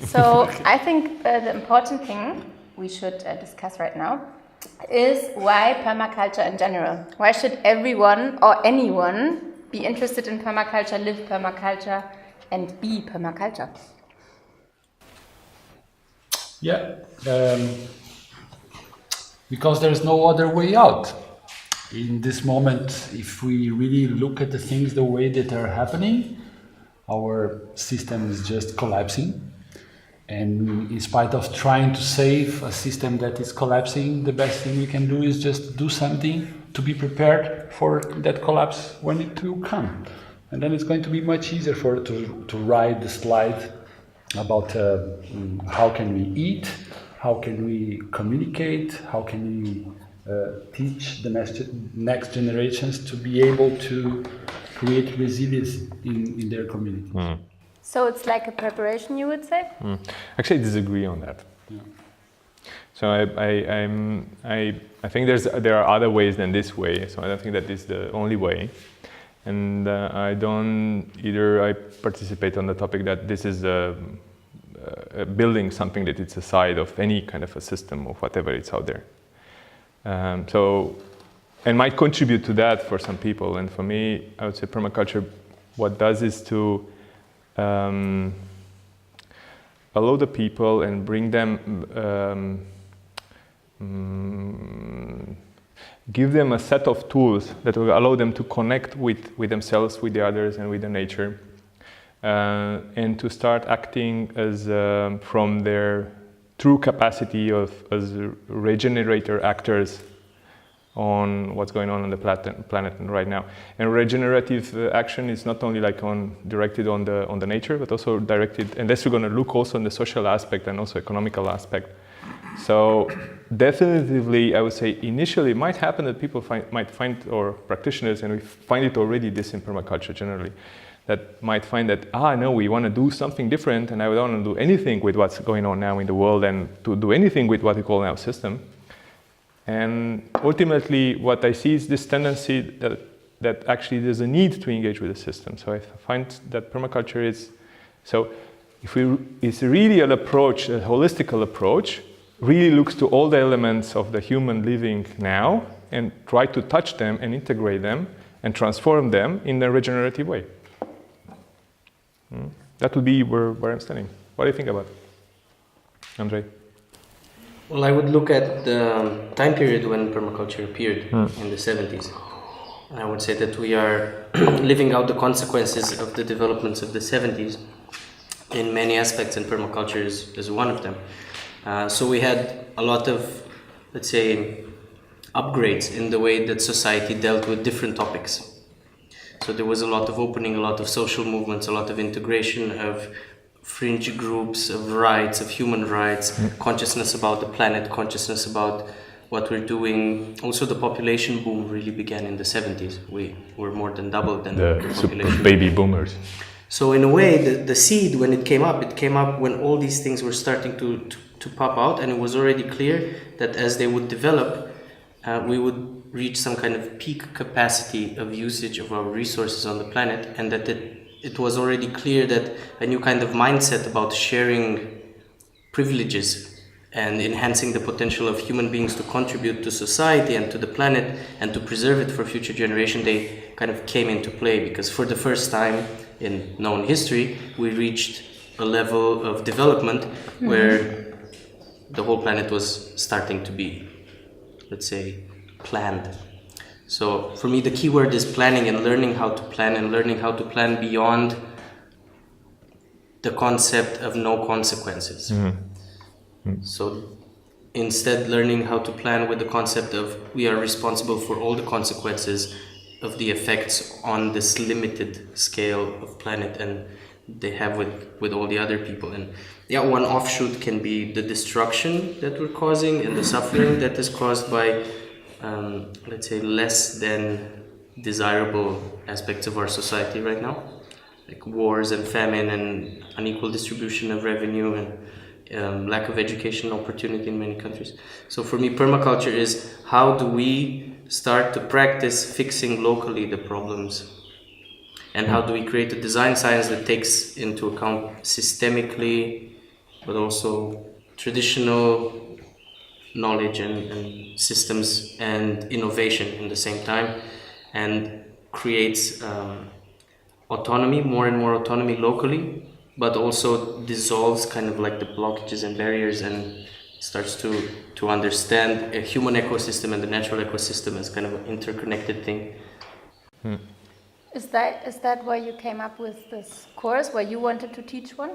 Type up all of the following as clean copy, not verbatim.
So I think the important thing we should discuss right now is why permaculture in general. Why should everyone or anyone be interested in permaculture, live permaculture, and be permaculture? Yeah, because there's no other way out. In this moment, if we really look at the things the way that are happening, our system is just collapsing. And in spite of trying to save a system that is collapsing, the best thing we can do is just do something to be prepared for that collapse when it will come. And then it's going to be much easier to ride the slide about how can we eat, how can we communicate, how can we teach the next generations to be able to create resilience in their communities. Mm. So it's like a preparation, you would say? Mm. Actually, I disagree on that. Yeah. So I think there are other ways than this way. So I don't think that this is the only way. And I participate on the topic that this is building something that it's a side of any kind of a system of whatever it's out there. And might contribute to that for some people. And for me, I would say permaculture, what does is to allow the people and bring them, give them a set of tools that will allow them to connect with themselves, with the others, and with the nature, and to start acting as from their true capacity as regenerator actors on what's going on the planet right now. And regenerative action is not only like directed on the nature, but also directed, and that's we're going to look also on the social aspect and also economical aspect. So definitively, I would say initially it might happen that people might find, or practitioners, and we find it already this in permaculture generally, that might find that, no, we want to do something different, and I don't want to do anything with what's going on now in the world and to do anything with what we call now system. And ultimately, what I see is this tendency that actually there's a need to engage with the system. So I find that permaculture is, so it's really an approach, a holistical approach, really looks to all the elements of the human living now and try to touch them and integrate them and transform them in a regenerative way. That would be where I'm standing. What do you think about it, Andrei? Well, I would look at the time period when permaculture appeared in the 70s. And I would say that we are living out the consequences of the developments of the 70s in many aspects, and permaculture is one of them. So we had a lot of, let's say, upgrades in the way that society dealt with different topics. So there was a lot of opening, a lot of social movements, a lot of integration of fringe groups, of rights, of human rights, consciousness about the planet, consciousness about what we're doing. Also, the population boom really began in the 70s. We were more than double than the population. Baby boomers. So in a way, the seed, when it came up when all these things were starting to pop out, and it was already clear that as they would develop, we would reach some kind of peak capacity of usage of our resources on the planet, and that it was already clear that a new kind of mindset about sharing privileges and enhancing the potential of human beings to contribute to society and to the planet and to preserve it for future generation, they kind of came into play, because for the first time in known history, we reached a level of development where the whole planet was starting to be, let's say, planned. So for me, the key word is planning, and learning how to plan, and learning how to plan beyond the concept of no consequences. So instead, learning how to plan with the concept of we are responsible for all the consequences of the effects on this limited scale of planet and they have with all the other people. And yeah, one offshoot can be the destruction that we're causing and the suffering that is caused by let's say less than desirable aspects of our society right now, like wars and famine and unequal distribution of revenue and lack of education opportunity in many countries. So for me, permaculture is how do we start to practice fixing locally the problems, and how do we create a design science that takes into account systemically but also traditional knowledge and systems and innovation in the same time, and creates autonomy, more and more autonomy locally, but also dissolves kind of like the blockages and barriers and starts to understand a human ecosystem and the natural ecosystem as kind of an interconnected thing. Is that why you came up with this course, why you wanted to teach one?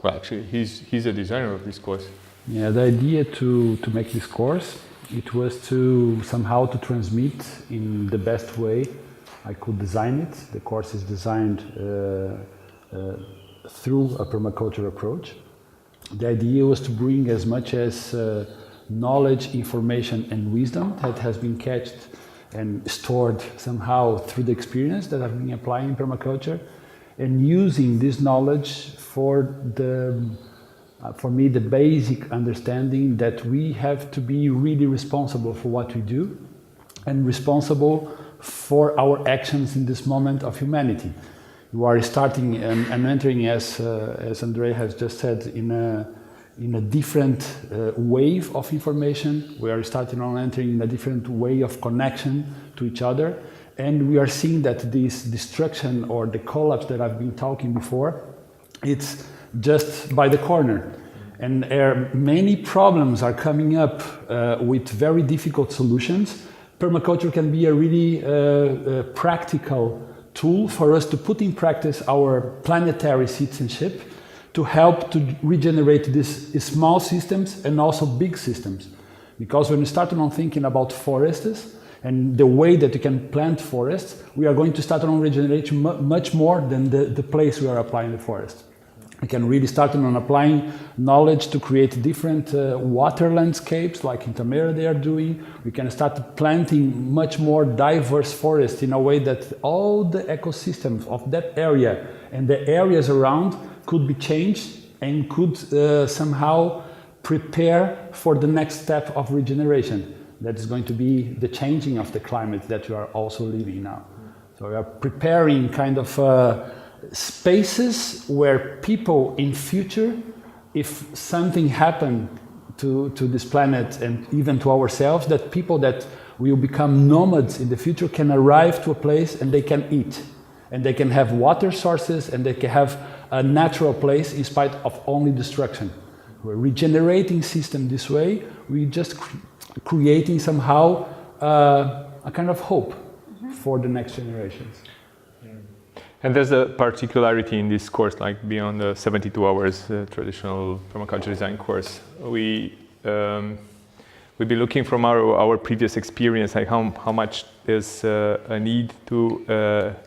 Well, actually, he's a designer of this course. Yeah, the idea to make this course, it was to somehow to transmit in the best way I could design it. The course is designed through a permaculture approach. The idea was to bring as much as knowledge, information and wisdom that has been catched and stored somehow through the experience that I've been applying in permaculture, and using this knowledge for me the basic understanding that we have to be really responsible for what we do and responsible for our actions in this moment of humanity. You are starting and entering, as Andrei has just said, in a different wave of information. We are starting on entering in a different way of connection to each other, and we are seeing that this destruction or the collapse that I've been talking before, it's just by the corner. And many problems are coming up with very difficult solutions. Permaculture can be a really practical tool for us to put in practice our planetary citizenship to help to regenerate these small systems and also big systems. Because when we start on thinking about forests and the way that you can plant forests, we are going to start on regeneration much more than the place we are applying the forest. We can really start on applying knowledge to create different water landscapes, like in Tamera they are doing. We can start planting much more diverse forests in a way that all the ecosystems of that area and the areas around could be changed and could somehow prepare for the next step of regeneration. That is going to be the changing of the climate that we are also living now. So we are preparing kind of spaces where people in future, if something happened to this planet and even to ourselves, that people that will become nomads in the future can arrive to a place and they can eat. And they can have water sources and they can have a natural place in spite of only destruction. We're regenerating system this way. We're just creating somehow a kind of hope for the next generations. And there's a particularity in this course, like beyond the 72 hours traditional permaculture design course. We'll be looking from our previous experience, like how much there's a need to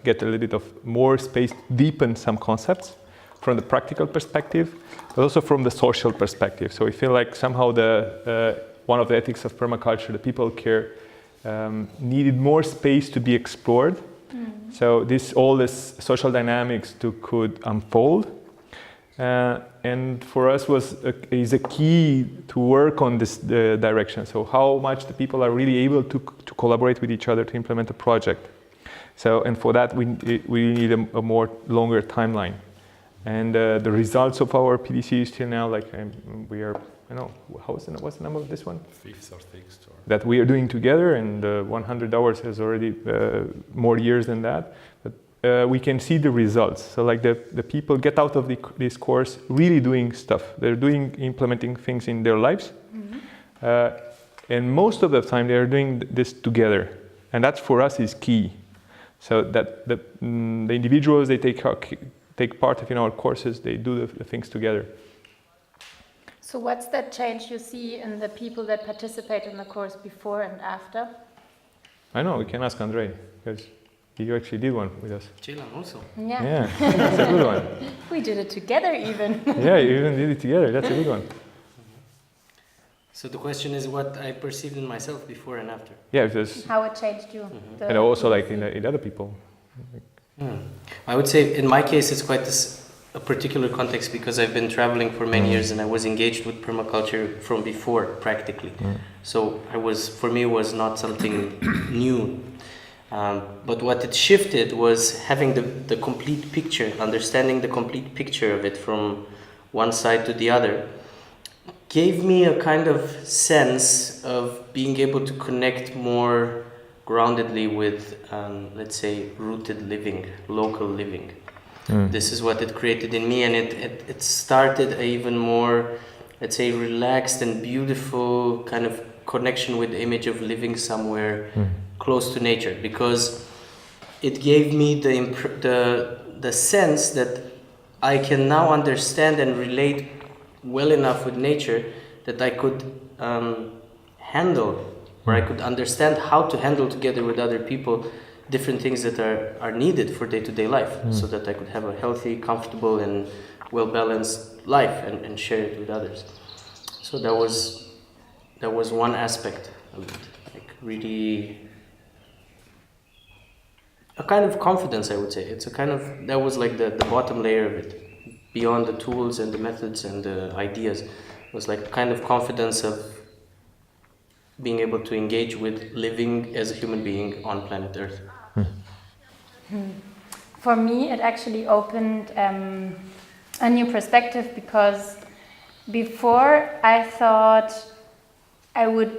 get a little bit of more space, deepen some concepts from the practical perspective, but also from the social perspective. So we feel like somehow one of the ethics of permaculture, the people care, needed more space to be explored. So all this social dynamics could unfold, and for us is a key to work on this direction. So how much the people are really able to collaborate with each other to implement a project. So and for that we need a more longer timeline, and the results of our PDC is till now we are. I know what's the number of this one? Fifth or sixth. That we are doing together, and 100 hours has already more years than that. But we can see the results. So like the people get out of this course really doing stuff. They're implementing things in their lives, and most of the time they are doing this together, and that for us is key. So that the individuals they take part in our courses, they do the things together. So what's that change you see in the people that participate in the course before and after? I know, we can ask Andrei, because he actually did one with us. Ceylan also. Yeah. That's a good one. We did it together even. Yeah, you even did it together, that's a good one. So the question is what I perceived in myself before and after. Yeah, because How it changed you. and also like in other people. I would say in my case it's quite a particular context because I've been traveling for many years and I was engaged with permaculture from before practically. So for me it was not something new. But what it shifted was having the complete picture, understanding the complete picture of it from one side to the other, gave me a kind of sense of being able to connect more groundedly with, let's say, rooted living, local living. This is what it created in me, and it started a even more, let's say, relaxed and beautiful kind of connection with the image of living somewhere close to nature, because it gave me the sense that I can now understand and relate well enough with nature that I could handle, or I could understand how to handle together with other people different things that are needed for day-to-day life, so that I could have a healthy, comfortable, and well-balanced life and share it with others. So that was one aspect of it, like really a kind of confidence, I would say. It's a kind of, that was like the bottom layer of it, beyond the tools and the methods and the ideas. It was like a kind of confidence of being able to engage with living as a human being on planet Earth. For me, it actually opened a new perspective, because before I thought I would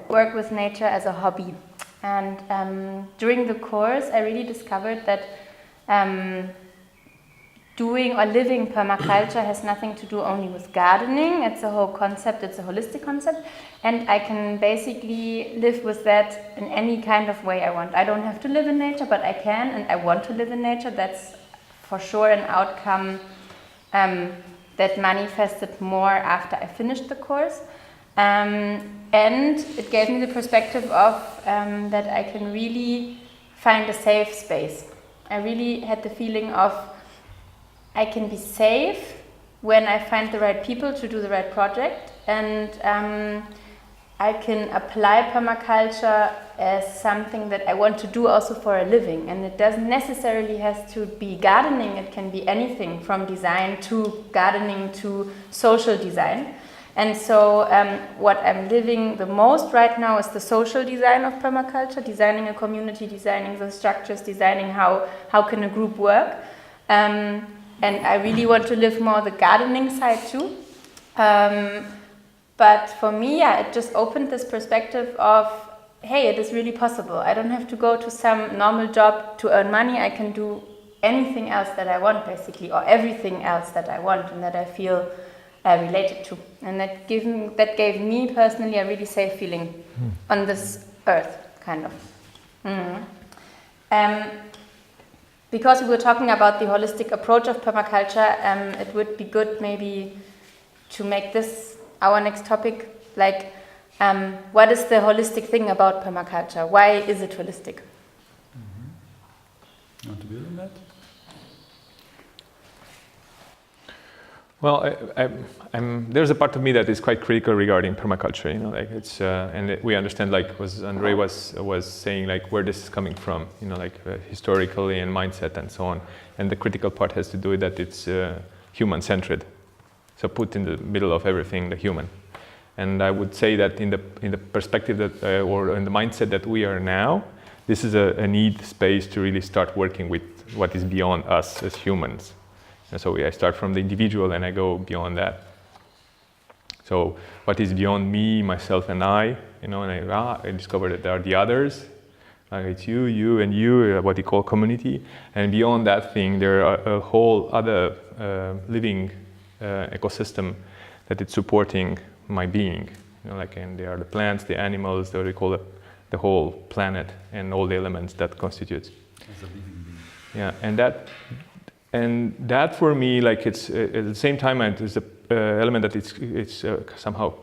work with nature as a hobby. And during the course, I really discovered that doing or living permaculture has nothing to do only with gardening. It's a whole concept, it's a holistic concept. And I can basically live with that in any kind of way I want. I don't have to live in nature, but I can, and I want to live in nature. That's for sure an outcome that manifested more after I finished the course. And it gave me the perspective of that I can really find a safe space. I really had the feeling of I can be safe when I find the right people to do the right project, and I can apply permaculture as something that I want to do also for a living. And it doesn't necessarily have to be gardening, it can be anything from design to gardening to social design. And so what I'm living the most right now is the social design of permaculture, designing a community, designing the structures, designing how can a group work. And I really want to live more the gardening side too. But for me, yeah, it just opened this perspective of, hey, it is really possible. I don't have to go to some normal job to earn money. I can do anything else that I want, basically, or everything else that I want and that I feel related to. And that gave me personally a really safe feeling on this earth, kind of. Because we were talking about the holistic approach of permaculture, it would be good maybe to make this our next topic, like what is the holistic thing about permaculture? Why is it holistic? You want to build on that? Well, there's a part of me that is quite critical regarding permaculture. You know, like it's and we understand, like was Andrei was saying, like where this is coming from. You know, like historically and mindset and so on. And the critical part has to do with that it's human-centered. So put in the middle of everything the human. And I would say that in the perspective that or in the mindset that we are now, this is a need space to really start working with what is beyond us as humans. And so I start from the individual and I go beyond that. So what is beyond me, myself, and I, you know, and I discover that there are the others. It's you, and you, what we call community. And beyond that thing, there are a whole other living ecosystem that it's supporting my being. You know, like, and there are the plants, the animals, that we call it the whole planet, and all the elements that constitutes. As a living being. Yeah, and that for me, like it's at the same time, it's an element that it's somehow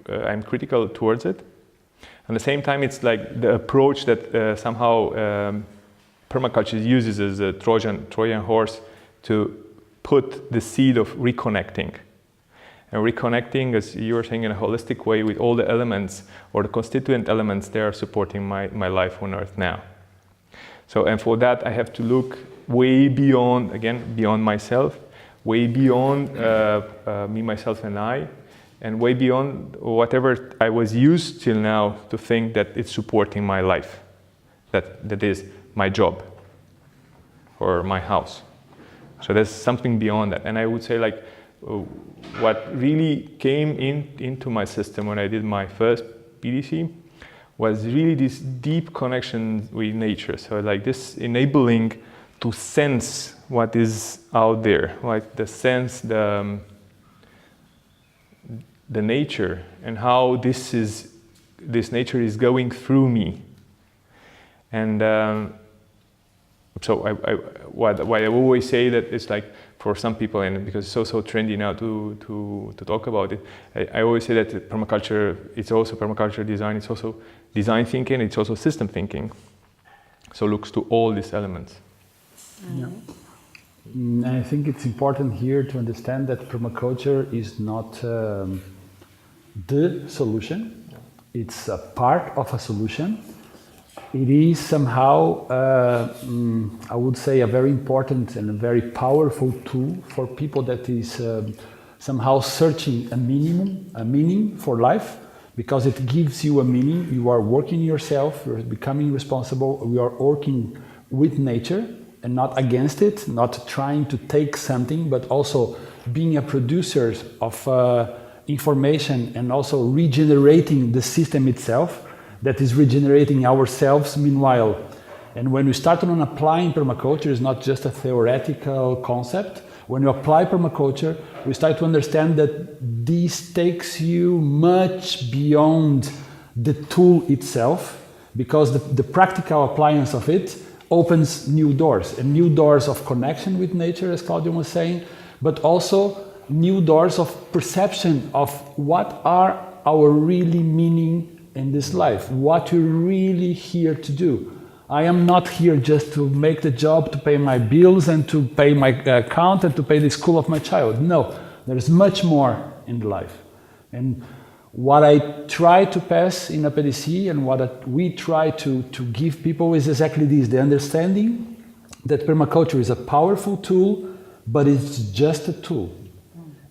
I'm critical towards it. At the same time, it's like the approach that somehow permaculture uses as a Trojan horse to put the seed of reconnecting. And reconnecting, as you were saying, in a holistic way with all the elements or the constituent elements that are supporting my life on Earth now. So, and for that, I have to look way beyond, again, beyond myself, way beyond me, myself, and I, and way beyond whatever I was used till now to think that it's supporting my life, that is my job or my house. So there's something beyond that. And I would say, like, what really came into my system when I did my first PDC was really this deep connection with nature. So like this enabling to sense what is out there, like the sense, the nature, and how this nature is going through me. And so what I always say that it's like for some people, and because it's so trendy now to talk about it, I always say that permaculture, it's also permaculture design, it's also design thinking, it's also system thinking. So looks to all these elements. Yeah. I think it's important here to understand that permaculture is not the solution. It's a part of a solution. It is somehow, I would say, a very important and a very powerful tool for people that is somehow searching a meaning for life, because it gives you a meaning. You are working yourself, you're becoming responsible, you are working with nature and not against it, not trying to take something, but also being a producer of information and also regenerating the system itself, that is regenerating ourselves meanwhile. And when we start on applying permaculture, it's not just a theoretical concept. When you apply permaculture, we start to understand that this takes you much beyond the tool itself, because the practical appliance of it opens new doors, and new doors of connection with nature, as Claudian was saying, but also new doors of perception of what are our really meaning in this life, what we're really here to do. I am not here just to make the job, to pay my bills and to pay my account and to pay the school of my child. No, there's much more in life. And what I try to pass in a PDC and what we try to give people is exactly this, the understanding that permaculture is a powerful tool, but it's just a tool.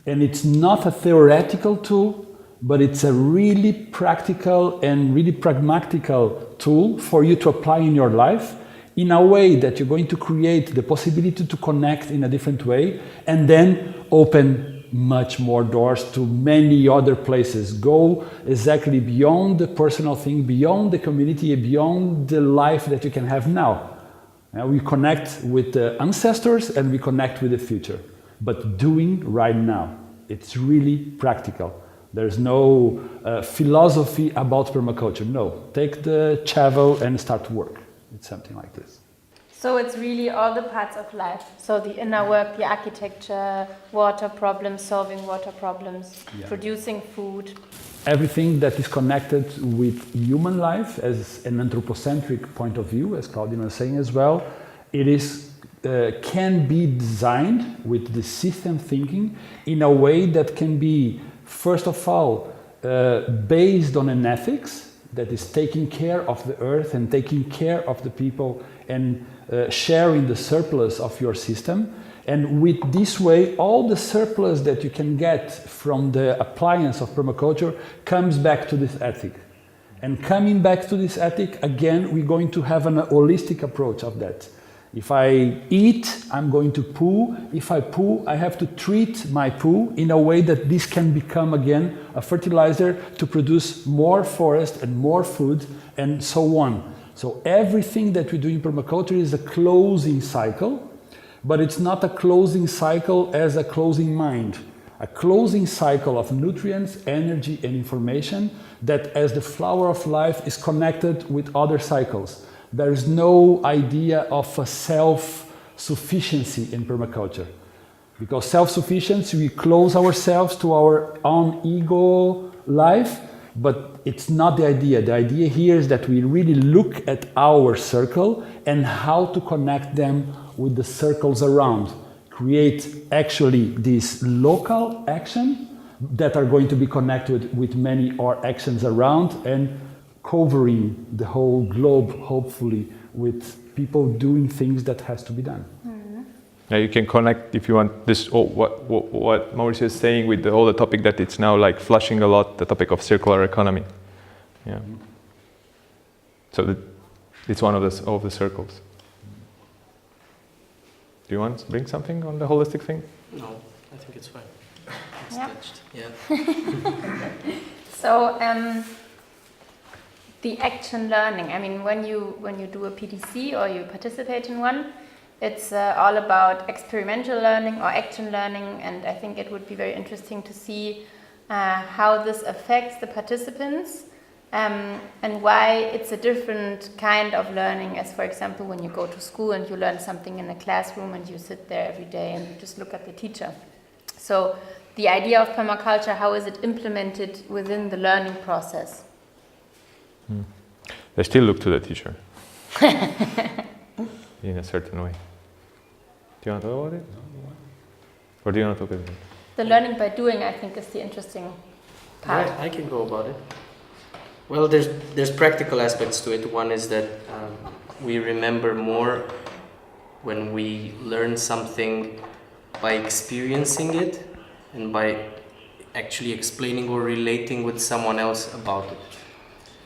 And it's not a theoretical tool, but it's a really practical and really pragmatical tool for you to apply in your life in a way that you're going to create the possibility to connect in a different way, and then open much more doors to many other places. Go exactly beyond the personal thing, beyond the community, beyond the life that you can have now. We connect with the ancestors and we connect with the future, but doing right now. It's really practical. There's no philosophy about permaculture. No, take the shovel and start to work. It's something like this. So it's really all the parts of life. So the inner work, the architecture, water problems, solving water problems, producing food. Everything that is connected with human life as an anthropocentric point of view, as Claudian was saying as well, it is can be designed with the system thinking in a way that can be, first of all, based on an ethics that is taking care of the earth and taking care of the people and sharing the surplus of your system. And with this way, all the surplus that you can get from the appliance of permaculture comes back to this ethic. And coming back to this ethic, again, we're going to have an holistic approach of that. If I eat, I'm going to poo. If I poo, I have to treat my poo in a way that this can become again a fertilizer to produce more forest and more food and so on. So everything that we do in permaculture is a closing cycle, but it's not a closing cycle as a closing mind. A closing cycle of nutrients, energy and information that as the flower of life is connected with other cycles. There is no idea of a self-sufficiency in permaculture. Because self-sufficiency, we close ourselves to our own ego life, but it's not the idea. The idea here is that we really look at our circle and how to connect them with the circles around. Create actually this local action that are going to be connected with many other actions around and covering the whole globe, hopefully, with people doing things that has to be done. Mm-hmm. Yeah, you can connect if you want this. What Mauricio is saying with the whole topic that it's now like flushing a lot, the topic of circular economy. Yeah. So it's one of the circles. Do you want to bring something on the holistic thing? No, I think it's fine. Yeah. Yeah. So the action learning. I mean, when you do a PDC or you participate in one, it's all about experiential learning or action learning, and I think it would be very interesting to see how this affects the participants and why it's a different kind of learning as, for example, when you go to school and you learn something in a classroom and you sit there every day and you just look at the teacher. So the idea of permaculture, how is it implemented within the learning process? They still look to the teacher in a certain way. Do you want to talk about it? Or do you want to talk about it? The learning by doing, I think, is the interesting part. Yeah, I can go about it. Well, there's practical aspects to it. One is that we remember more when we learn something by experiencing it and by actually explaining or relating with someone else about it.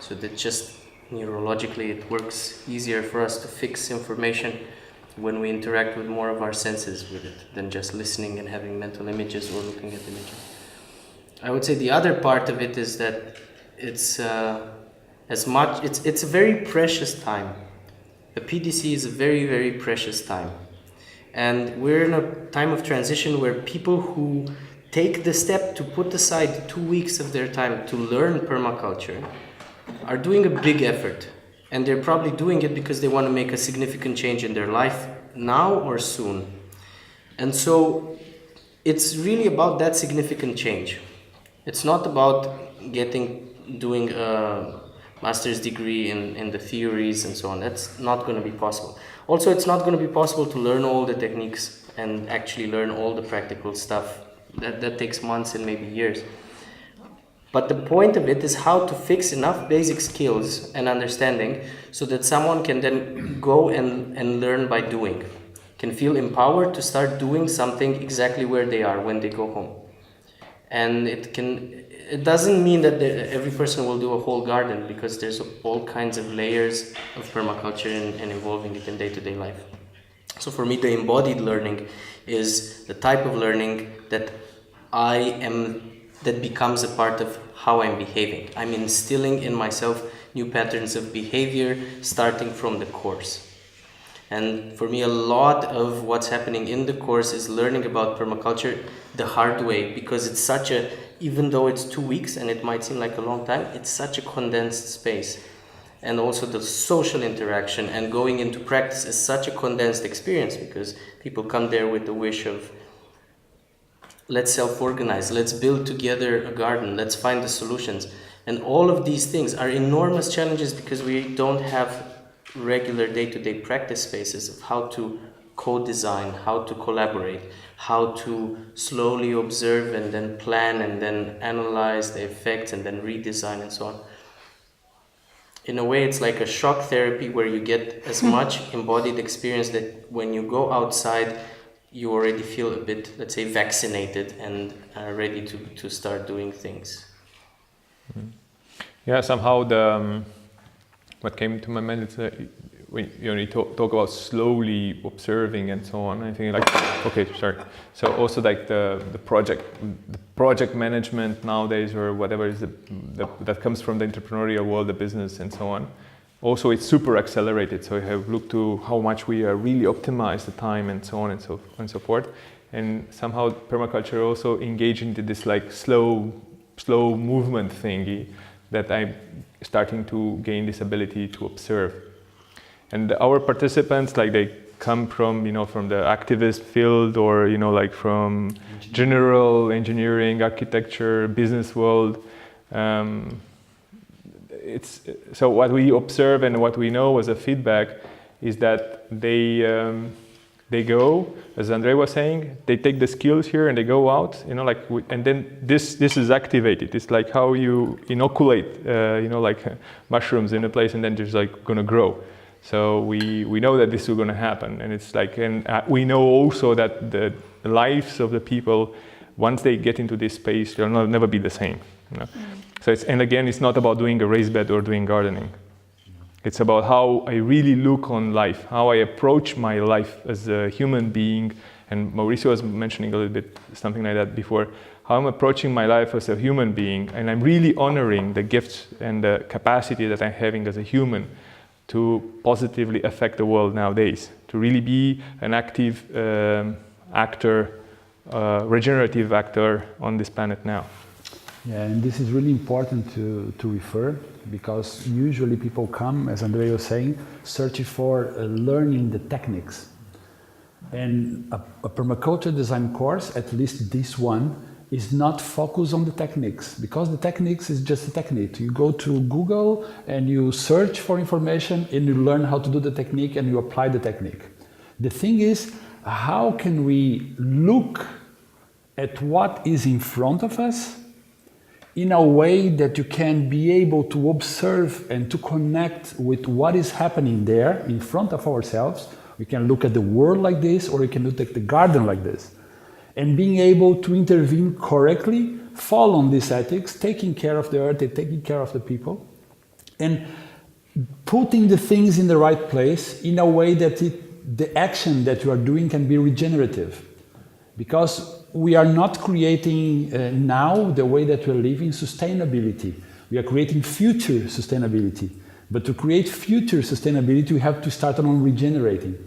So that just neurologically it works easier for us to fix information when we interact with more of our senses with it than just listening and having mental images or looking at images. I would say the other part of it is that it's a very precious time. The PDC is a very, very precious time. And we're in a time of transition where people who take the step to put aside 2 weeks of their time to learn permaculture are doing a big effort. And they're probably doing it because they want to make a significant change in their life now or soon. And so it's really about that significant change. It's not about doing a master's degree in the theories and so on. That's not going to be possible. Also, it's not going to be possible to learn all the techniques and actually learn all the practical stuff. That takes months and maybe years. But the point of it is how to fix enough basic skills and understanding so that someone can then go and learn by doing, can feel empowered to start doing something exactly where they are when they go home. And it doesn't mean that every person will do a whole garden, because there's all kinds of layers of permaculture and involving it in day-to-day life. So for me, the embodied learning is the type of learning that that becomes a part of how I'm behaving. I'm instilling in myself new patterns of behavior starting from the course. And for me, a lot of what's happening in the course is learning about permaculture the hard way, because it's even though it's 2 weeks and it might seem like a long time, it's such a condensed space. And also the social interaction and going into practice is such a condensed experience, because people come there with the wish of, let's self-organize, let's build together a garden, let's find the solutions. And all of these things are enormous challenges because we don't have regular day-to-day practice spaces of how to co-design, how to collaborate, how to slowly observe and then plan and then analyze the effects and then redesign and so on. In a way, it's like a shock therapy where you get as much embodied experience that when you go outside, you already feel a bit, let's say, vaccinated and ready to start doing things. Yeah, somehow what came to my mind is when you talk about slowly observing and so on. I think So also like the project management nowadays, or whatever is that comes from the entrepreneurial world, the business and so on. Also, it's super accelerated, so I have looked to how much we really optimize the time and so on and so forth. And somehow permaculture also engaged into this like slow movement thingy that I'm starting to gain this ability to observe. And our participants, like they come from from the activist field, or like from general engineering, architecture, business world. So what we observe and what we know as a feedback is that they go, as Andrei was saying, they take the skills here and they go out, and then this is activated. It's like how you inoculate, mushrooms in a place, and then just like gonna grow. So we know that this is gonna happen, and it's like, and we know also that the lives of the people, once they get into this space, they'll never be the same. So it's not about doing a raised bed or doing gardening. It's about how I really look on life, how I approach my life as a human being. And Mauricio was mentioning a little bit something like that before, how I'm approaching my life as a human being, and I'm really honoring the gifts and the capacity that I'm having as a human to positively affect the world nowadays, to really be an active actor, regenerative actor on this planet now. Yeah, and this is really important to refer, because usually people come, as Andrei was saying, searching for learning the techniques. And a permaculture design course, at least this one, is not focused on the techniques, because the techniques is just a technique. You go to Google and you search for information and you learn how to do the technique and you apply the technique. The thing is, how can we look at what is in front of us in a way that you can be able to observe and to connect with what is happening there in front of ourselves. We can look at the world like this, or we can look at the garden like this. And being able to intervene correctly, fall on these ethics, taking care of the earth and taking care of the people, and putting the things in the right place in a way that the action that you are doing can be regenerative. Because we are not creating now the way that we're living sustainability. We are creating future sustainability. But to create future sustainability, we have to start on regenerating.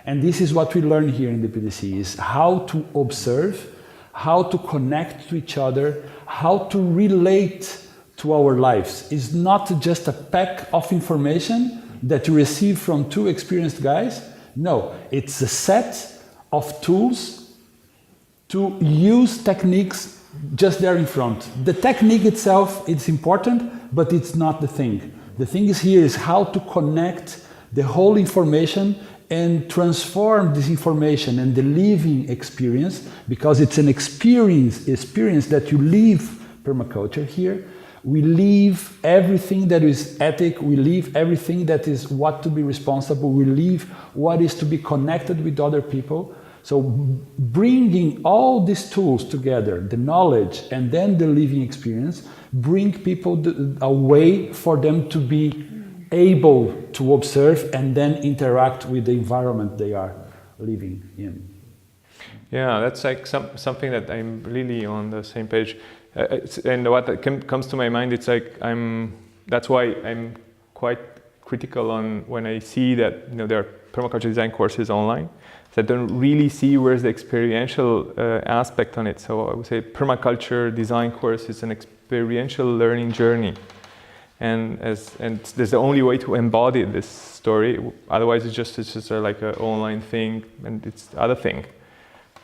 And this is what we learn here in the PDC, is how to observe, how to connect to each other, how to relate to our lives. It's not just a pack of information that you receive from two experienced guys. No, it's a set of tools to use techniques just there in front. The technique itself, it's important, but it's not the thing. The thing is here is how to connect the whole information and transform this information and the living experience, because it's an experience that you live permaculture here. We leave everything that is ethic, we leave everything that is what to be responsible, we leave what is to be connected with other people. So bringing all these tools together, the knowledge and then the living experience, bring people a way for them to be able to observe and then interact with the environment they are living in. Yeah, that's like something that I'm really on the same page. And what comes to my mind, it's like that's why I'm quite critical on when I see that there are permaculture design courses online. So I don't really see where's the experiential aspect on it. So I would say permaculture design course is an experiential learning journey. And there's the only way to embody this story. Otherwise, it's just like an online thing, and it's the other thing.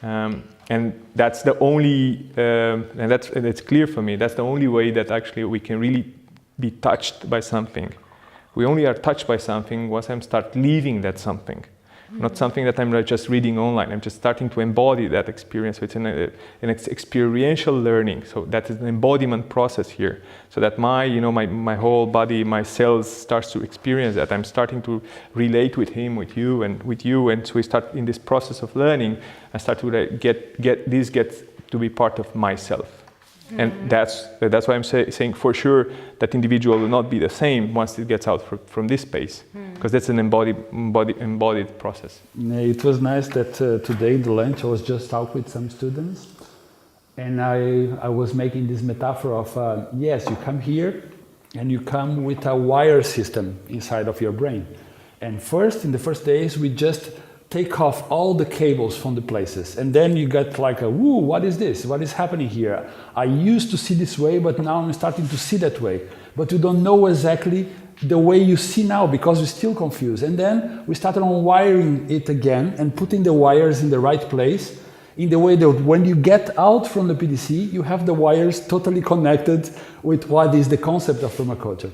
And that's the only, and it's clear for me. That's the only way that actually we can really be touched by something. We only are touched by something once I start living that something. Not something that I'm just reading online. I'm just starting to embody that experience. So it's an experiential learning. So that is an embodiment process here. So that my whole body, my cells starts to experience that. I'm starting to relate with him, with you, and so we start in this process of learning. I start to get to be part of myself. And that's why I'm saying for sure that individual will not be the same once it gets out from this space, because that's an embodied process. It was nice that today in the lunch I was just out with some students, and I was making this metaphor of yes, you come here and you come with a wire system inside of your brain, and in the first days we just take off all the cables from the places, and then you get like whoa, what is this? What is happening here? I used to see this way, but now I'm starting to see that way. But you don't know exactly the way you see now, because you're still confused. And then we started on wiring it again and putting the wires in the right place, in the way that when you get out from the PDC, you have the wires totally connected with what is the concept of permaculture.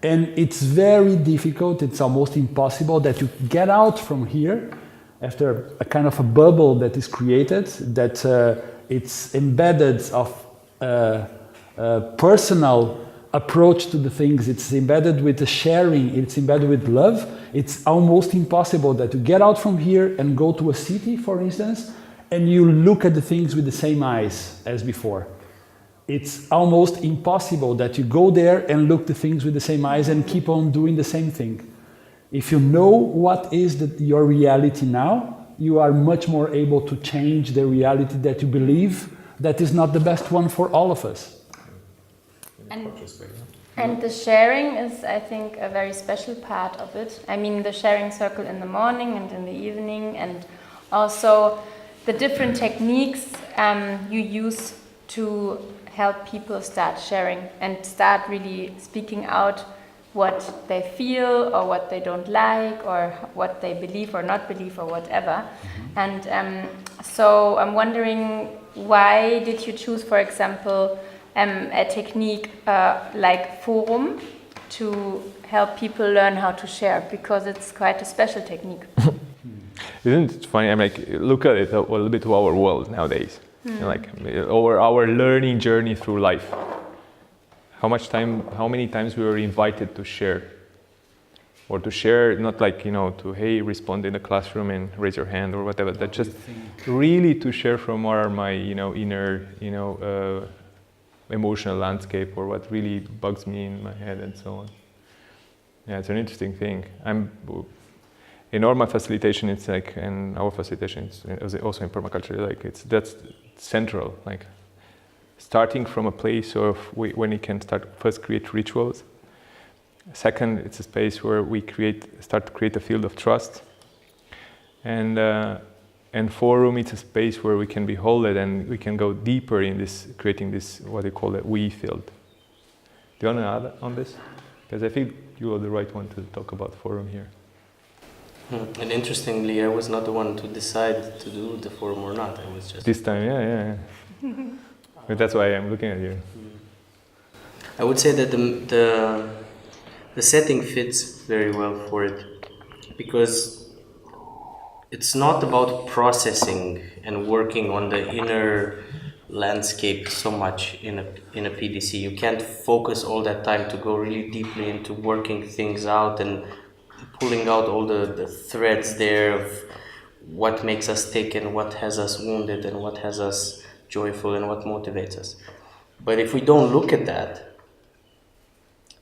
And it's very difficult, it's almost impossible that you get out from here after a kind of a bubble that is created, that it's embedded of personal approach to the things, it's embedded with the sharing, it's embedded with love. It's almost impossible that you get out from here and go to a city, for instance, and you look at the things with the same eyes as before. It's almost impossible that you go there and look at things with the same eyes and keep on doing the same thing. If you know what is your reality now, you are much more able to change the reality that you believe that is not the best one for all of us. And the sharing is, I think, a very special part of it. I mean, the sharing circle in the morning and in the evening, and also the different techniques you use to help people start sharing and start really speaking out what they feel or what they don't like or what they believe or not believe or whatever. And so I'm wondering, why did you choose, for example, a technique like Forum to help people learn how to share? Because it's quite a special technique. Isn't it funny? I'm like, look at it a little bit to our world nowadays. Like our learning journey through life. How many times we were invited to share, or to share, not like, to, hey, respond in the classroom and raise your hand or whatever, that just really to share from my inner, emotional landscape, or what really bugs me in my head and so on. Yeah, it's an interesting thing. In all my facilitation, it's like, and our facilitation is also in permaculture, like that's central, like starting from a place of when you can first create rituals. Second, it's a space where we start to create a field of trust. And Forum, it's a space where we can behold it and we can go deeper in this, creating this, what they call it, we field. Do you want to add on this? Because I think you are the right one to talk about Forum here. And interestingly, I was not the one to decide to do the Forum or not. I was just... This time, yeah. But that's why I'm looking at you. I would say that the setting fits very well for it, because it's not about processing and working on the inner landscape so much in a PDC. You can't focus all that time to go really deeply into working things out and pulling out all the threads there of what makes us tick and what has us wounded and what has us joyful and what motivates us. But if we don't look at that,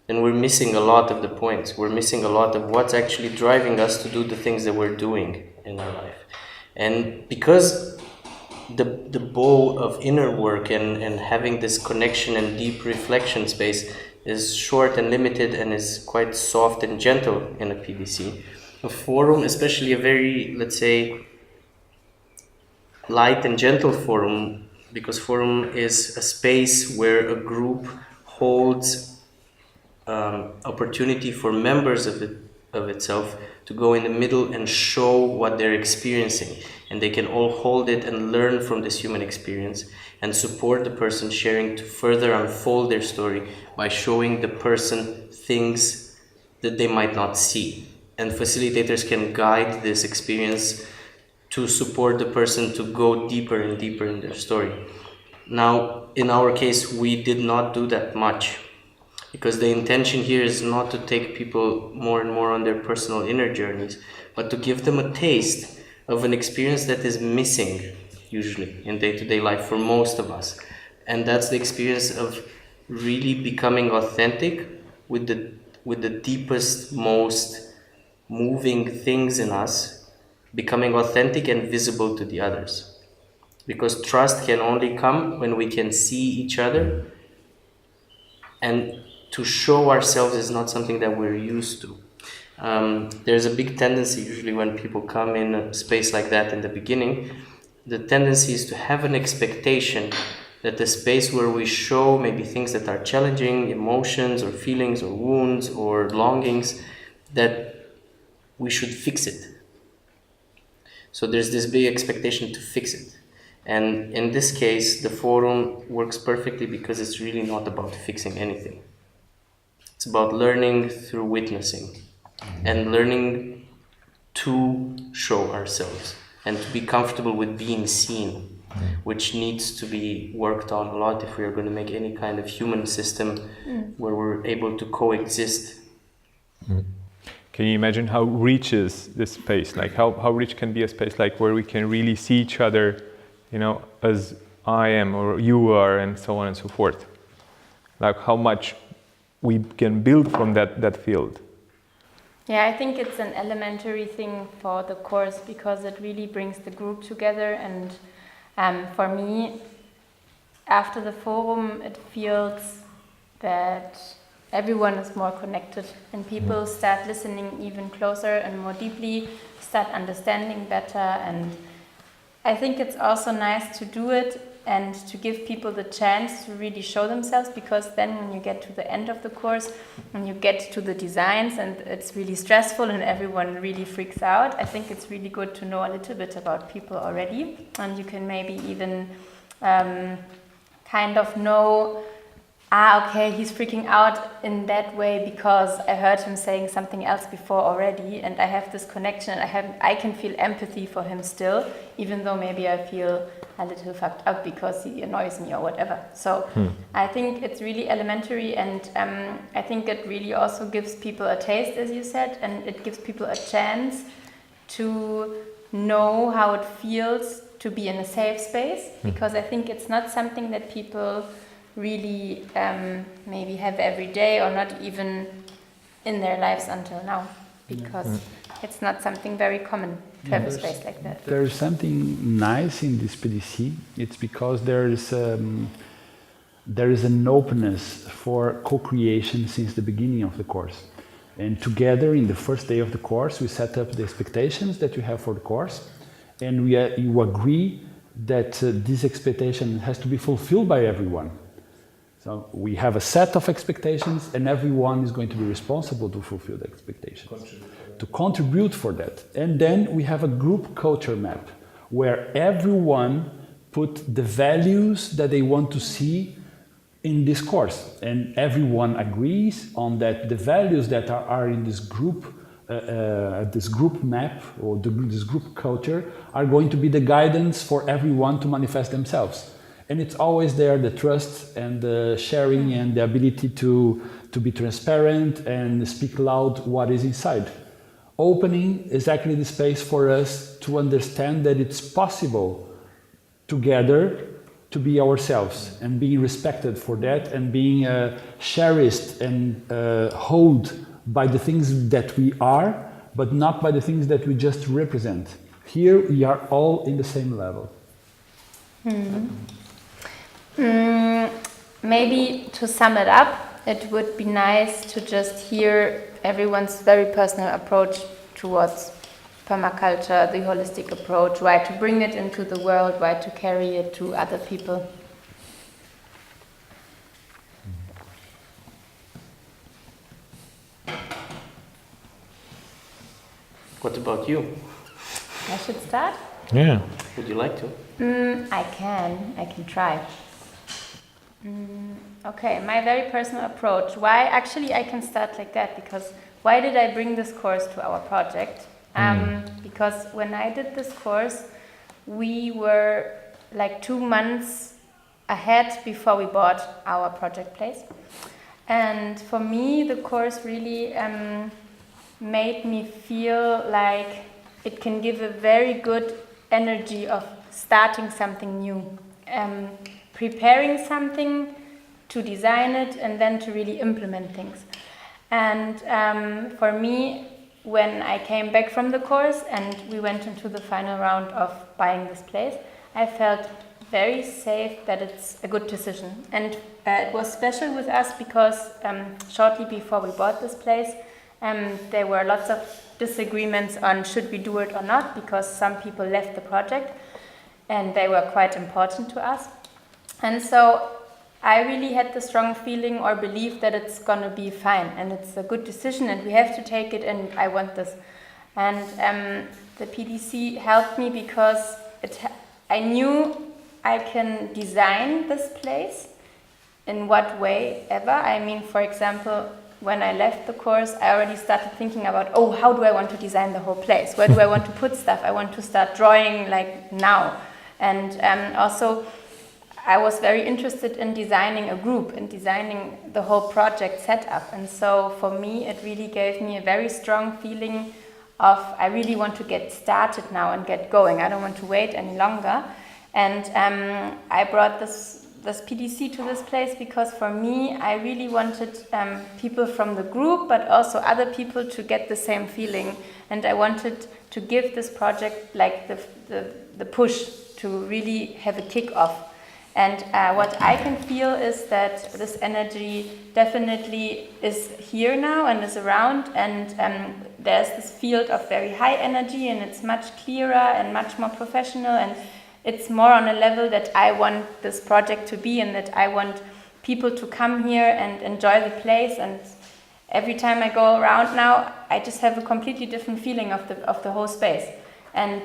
then we're missing a lot of the points. We're missing a lot of what's actually driving us to do the things that we're doing in our life. And because the bow of inner work and having this connection and deep reflection space is short and limited and is quite soft and gentle in a PDC, a Forum, especially a very, let's say, light and gentle Forum, because Forum is a space where a group holds opportunity for members of itself to go in the middle and show what they're experiencing, and they can all hold it and learn from this human experience and support the person sharing to further unfold their story by showing the person things that they might not see, and facilitators can guide this experience to support the person to go deeper and deeper in their story. Now, in our case, we did not do that much, because the intention here is not to take people more and more on their personal inner journeys, but to give them a taste of an experience that is missing usually in day-to-day life for most of us. And that's the experience of really becoming authentic with the deepest, most moving things in us, becoming authentic and visible to the others. Because trust can only come when we can see each other, and to show ourselves is not something that we're used to. There's a big tendency usually when people come in a space like that in the beginning, the tendency is to have an expectation that the space where we show maybe things that are challenging, emotions or feelings or wounds or longings, that we should fix it. So there's this big expectation to fix it. And in this case, the Forum works perfectly because it's really not about fixing anything. It's about learning through witnessing and learning to show ourselves and to be comfortable with being seen, which needs to be worked on a lot if we are going to make any kind of human system where we're able to coexist. Can you imagine how rich is this space? Like how rich can be a space like where we can really see each other, as I am or you are, and so on and so forth. Like how much we can build from that field. Yeah, I think it's an elementary thing for the course because it really brings the group together, and for me, after the forum, it feels that everyone is more connected and people start listening even closer and more deeply, start understanding better. And I think it's also nice to do it and to give people the chance to really show themselves, because then when you get to the end of the course and you get to the designs and it's really stressful and everyone really freaks out, I think it's really good to know a little bit about people already, and you can maybe even kind of know, okay, he's freaking out in that way because I heard him saying something else before already, and I have this connection. I can feel empathy for him still, even though maybe I feel a little fucked up because he annoys me or whatever. So I think it's really elementary, and I think it really also gives people a taste, as you said, and it gives people a chance to know how it feels to be in a safe space, because I think it's not something that people really maybe have every day, or not even in their lives until now, because it's not something very common to have a space like that. There's something nice in this PDC. It's because there is an openness for co-creation since the beginning of the course. And together, in the first day of the course, we set up the expectations that you have for the course, and you agree that this expectation has to be fulfilled by everyone. So we have a set of expectations, and everyone is going to be responsible to fulfill the expectations, to contribute for that. And then we have a group culture map, where everyone put the values that they want to see in this course, and everyone agrees on that the values that are in this group map, or this group culture, are going to be the guidance for everyone to manifest themselves. And it's always there, the trust and the sharing and the ability to be transparent and speak loud what is inside. Opening exactly the space for us to understand that it's possible together to be ourselves, and being respected for that, and being cherished and held by the things that we are, but not by the things that we just represent. Here we are all in the same level. Maybe to sum it up, it would be nice to just hear everyone's very personal approach towards permaculture, the holistic approach, why to bring it into the world, why to carry it to other people. What about you? I should start? Yeah. Would you like to? I can try. Okay, my very personal approach. Why? Actually, I can start like that, because why did I bring this course to our project? Because when I did this course, we were like 2 months ahead before we bought our project place. And for me, the course really made me feel like it can give a very good energy of starting something new, preparing something, to design it, and then to really implement things. And for me, when I came back from the course and we went into the final round of buying this place, I felt very safe that it's a good decision. And it was special with us because shortly before we bought this place, there were lots of disagreements on should we do it or not, because some people left the project and they were quite important to us. And so I really had the strong feeling or belief that it's gonna be fine and it's a good decision and we have to take it and I want this. And the PDC helped me because I knew I can design this place in what way ever. I mean, for example, when I left the course, I already started thinking about, oh, how do I want to design the whole place? Where do I want to put stuff? I want to start drawing like now. And also, I was very interested in designing a group and designing the whole project setup. And so for me, it really gave me a very strong feeling of I really want to get started now and get going. I don't want to wait any longer. And I brought this PDC to this place because for me, I really wanted people from the group, but also other people to get the same feeling. And I wanted to give this project like the push to really have a kick-off. And what I can feel is that this energy definitely is here now and is around, and there's this field of very high energy, and it's much clearer and much more professional, and it's more on a level that I want this project to be, and that I want people to come here and enjoy the place. And every time I go around now, I just have a completely different feeling of the whole space. And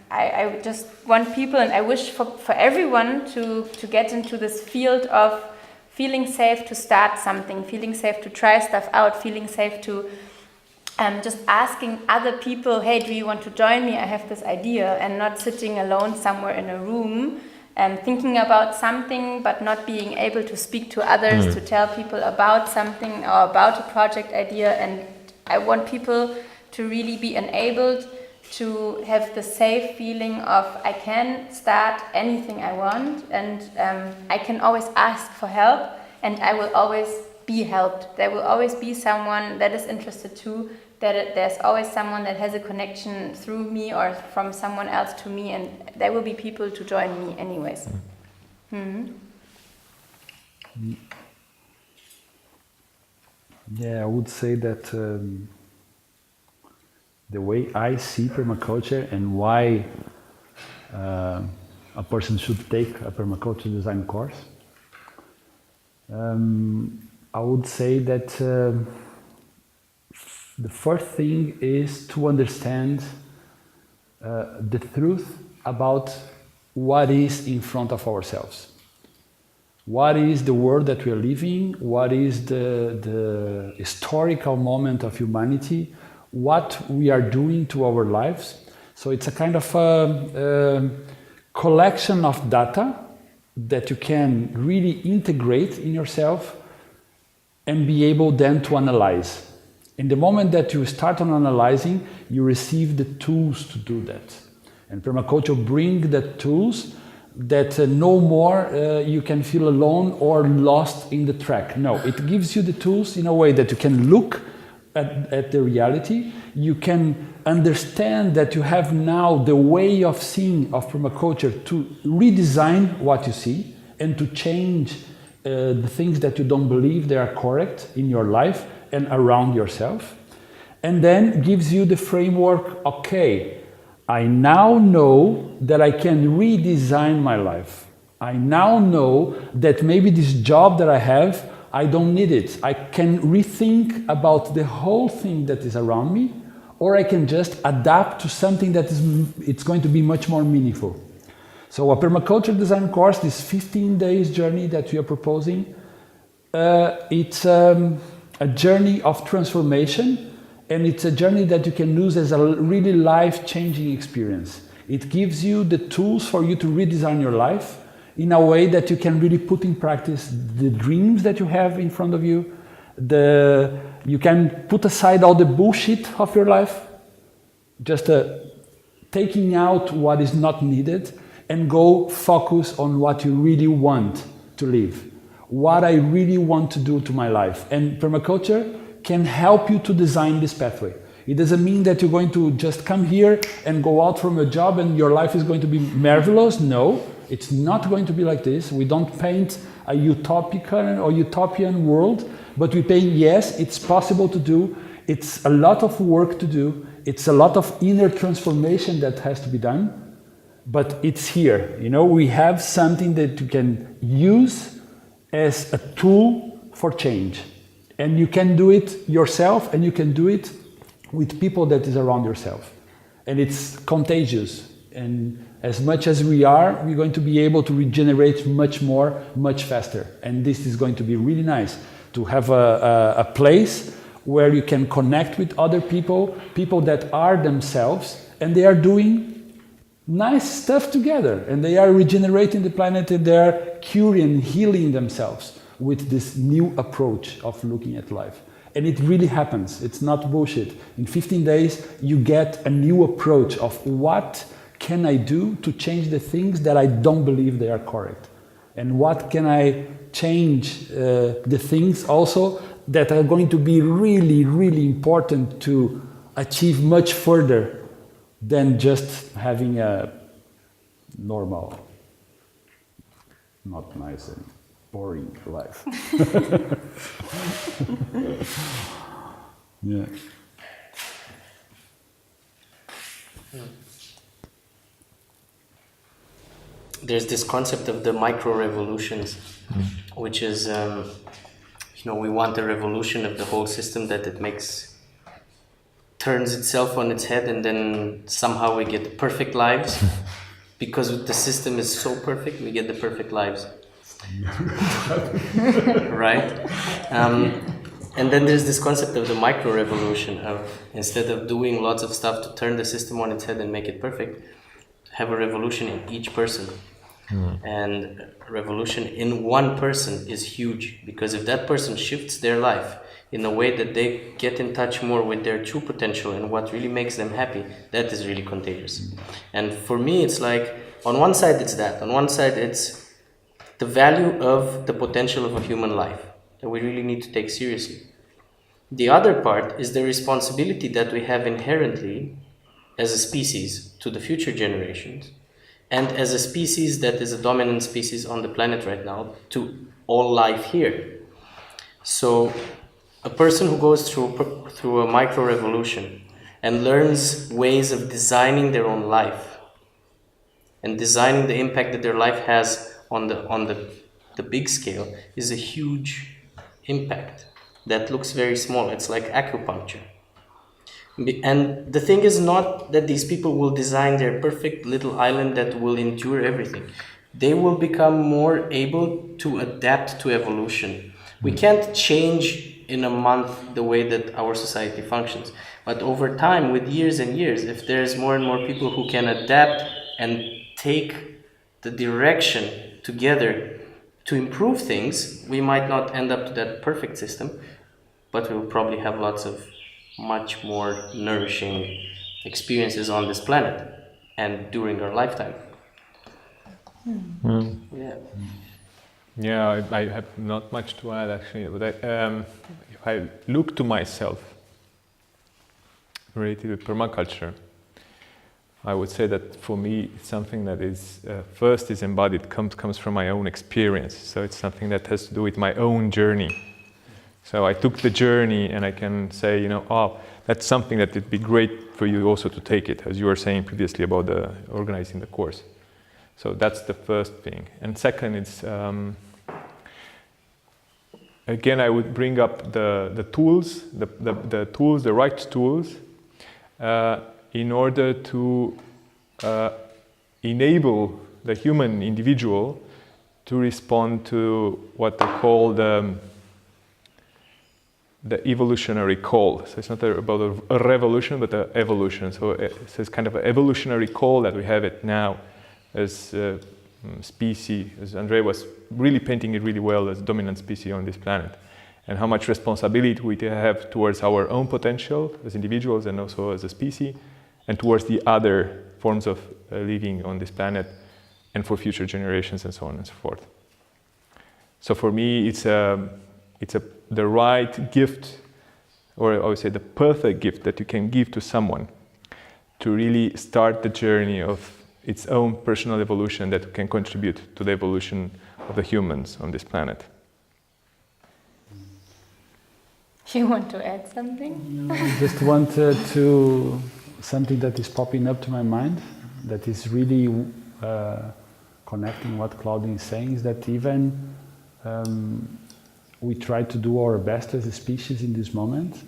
I just want people, and I wish for everyone to get into this field of feeling safe to start something, feeling safe to try stuff out, feeling safe to just asking other people, hey, do you want to join me? I have this idea, and not sitting alone somewhere in a room and thinking about something but not being able to speak to others, to tell people about something or about a project idea. And I want people to really be enabled to have the safe feeling of I can start anything I want, and I can always ask for help, and I will always be helped. There will always be someone that is interested too, that there's always someone that has a connection through me or from someone else to me, and there will be people to join me anyways. Yeah, I would say that the way I see permaculture and why a person should take a permaculture design course, I would say that the first thing is to understand the truth about what is in front of ourselves. What is the world that we are living? What is the historical moment of humanity? What we are doing to our lives? So it's a kind of collection of data that you can really integrate in yourself and be able then to analyze. In the moment that you start on analyzing, you receive the tools to do that. And permaculture brings the tools that no more you can feel alone or lost in the track. No, it gives you the tools in a way that you can look at the reality. You can understand that you have now the way of seeing of permaculture to redesign what you see and to change the things that you don't believe they are correct in your life and around yourself. And then gives you the framework, okay, I now know that I can redesign my life. I now know that maybe this job that I have, I don't need it. I can rethink about the whole thing that is around me, or I can just adapt to something that it's going to be much more meaningful. So a permaculture design course, this 15 days journey that we are proposing, it's a journey of transformation, and it's a journey that you can use as a really life-changing experience. It gives you the tools for you to redesign your life in a way that you can really put in practice the dreams that you have in front of you. You can put aside all the bullshit of your life, just taking out what is not needed, and go focus on what you really want to live, what I really want to do to my life. And permaculture can help you to design this pathway. It doesn't mean that you're going to just come here and go out from a job and your life is going to be marvelous. No, it's not going to be like this. We don't paint a utopian world, but we paint, yes, it's possible to do. It's a lot of work to do. It's a lot of inner transformation that has to be done, but it's here. You know, we have something that you can use as a tool for change. And you can do it yourself, and you can do it with people that is around yourself. And it's contagious. And as much as we're going to be able to regenerate much more, much faster. And this is going to be really nice to have a place where you can connect with other people, people that are themselves, and they are doing nice stuff together. And they are regenerating the planet, and they are curing and healing themselves with this new approach of looking at life. And it really happens. It's not bullshit. In 15 days, you get a new approach of what can I do to change the things that I don't believe they are correct? And what can I change the things also that are going to be really, really important to achieve much further than just having a normal not nice and boring life. Yeah. There's this concept of the micro revolutions, which is, we want a revolution of the whole system that it turns itself on its head, and then somehow we get perfect lives. Because the system is so perfect, we get the perfect lives. Right? And then there's this concept of the micro revolution of, instead of doing lots of stuff to turn the system on its head and make it perfect, have a revolution in each person. And revolution in one person is huge, because if that person shifts their life in a way that they get in touch more with their true potential and what really makes them happy, that is really contagious. And for me, it's like, on one side it's that, on one side it's the value of the potential of a human life that we really need to take seriously. The other part is the responsibility that we have inherently as a species to the future generations, and as a species that is a dominant species on the planet right now, to all life here. So a person who goes through a micro revolution and learns ways of designing their own life and designing the impact that their life has on the big scale is a huge impact that looks very small. It's like acupuncture. And the thing is not that these people will design their perfect little island that will endure everything. They will become more able to adapt to evolution. We can't change in a month the way that our society functions. But over time, with years and years, if there's more and more people who can adapt and take the direction together to improve things, we might not end up to that perfect system, but we will probably have lots of much more nourishing experiences on this planet and during our lifetime. Yeah, I have not much to add actually, but if I look to myself related to permaculture, I would say that for me it's something that is first is embodied, comes from my own experience. So it's something that has to do with my own journey. So I took the journey, and I can say, that's something that it'd be great for you also to take it, as you were saying previously about organizing the course. So that's the first thing. And second, it's again, I would bring up the tools, the tools, the right tools, in order to enable the human individual to respond to what they call the evolutionary call. So it's not about a revolution, but an evolution. So it's kind of an evolutionary call that we have it now as a species, as Andrei was really painting it really well, as dominant species on this planet, and how much responsibility we have towards our own potential as individuals and also as a species, and towards the other forms of living on this planet, and for future generations, and so on and so forth. So for me, it's the right gift, or I would say the perfect gift that you can give to someone to really start the journey of its own personal evolution that can contribute to the evolution of the humans on this planet. You want to add something? I just wanted to, something that is popping up to my mind, that is really connecting what Claudian is saying, is that even we try to do our best as a species in this moment,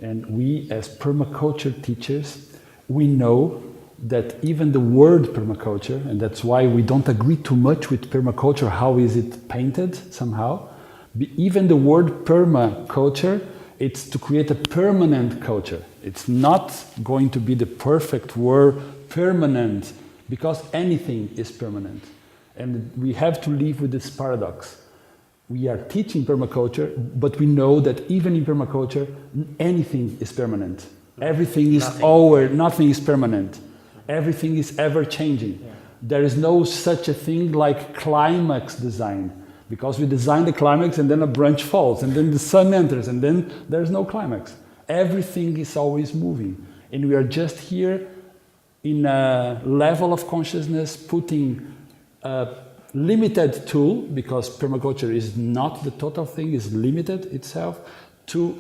and we as permaculture teachers, we know that even the word permaculture, and that's why we don't agree too much with permaculture, how is it painted somehow, even the word permaculture, it's to create a permanent culture. It's not going to be the perfect word permanent, because anything is permanent. And we have to live with this paradox. We are teaching permaculture, but we know that even in permaculture, anything is permanent. Everything is nothing is permanent. Everything is ever changing. Yeah. There is no such a thing like climax design, because we design the climax and then a branch falls and then the sun enters and then there's no climax. Everything is always moving, and we are just here in a level of consciousness putting a limited tool, because permaculture is not the total thing, is limited itself, to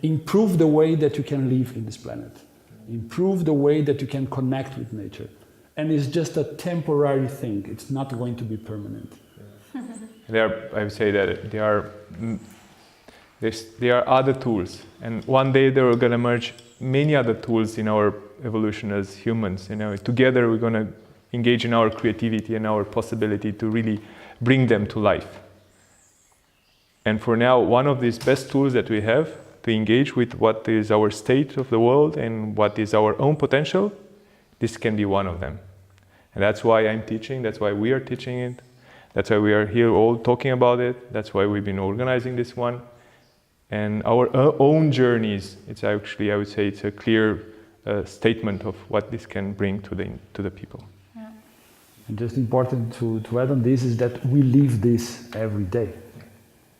improve the way that you can live in this planet, improve the way that you can connect with nature. And it's just a temporary thing. It's not going to be permanent. I would say that there are other tools, and one day there are going to emerge many other tools in our evolution as humans. Together we're going to engage in our creativity and our possibility to really bring them to life. And for now, one of these best tools that we have to engage with what is our state of the world and what is our own potential, this can be one of them. And that's why I'm teaching, that's why we are teaching it, that's why we are here all talking about it, that's why we've been organizing this one. And our own journeys, it's actually, I would say, it's a clear statement of what this can bring to the people. Yeah. And just important to add on this is that we live this every day.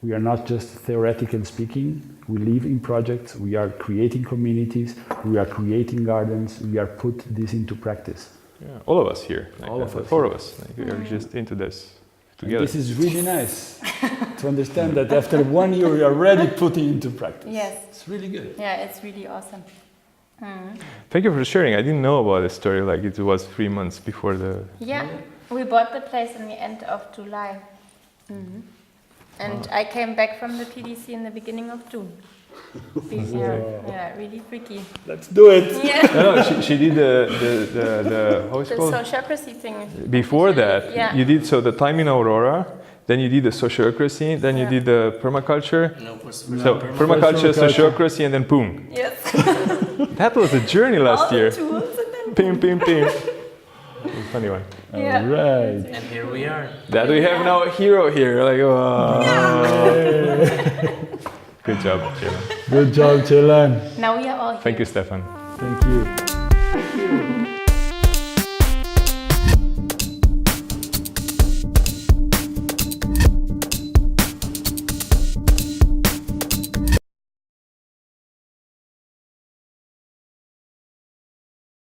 We are not just theoretically speaking, we live in projects, we are creating communities, we are creating gardens, we are put this into practice. Yeah, all of us here, all of us, four of us, we are just into this together. And this is really nice to understand that after 1 year we are already putting into practice. Yes. It's really good. Yeah, it's really awesome. Thank you for sharing. I didn't know about this story, like it was 3 months before the... Yeah, we bought the place in the end of July. And I came back from the PDC in the beginning of June. Yeah, really freaky. Let's do it. Yeah. No, she did the how is it The called? sociocracy thing. Before that, Yeah. you did the time in Aurora, then you did the sociocracy, then you did the permaculture. No, first permaculture, sociocracy, and then boom. Yes. That was a journey last All year. the tools and then Pim, pim, pim. It was a funny one. Yeah. All right. And here we are. That we have now a hero here. Like, oh. Good job, Ceylan. Good job, Ceylan. Now we are all here. Thank you, Stefan. Thank you.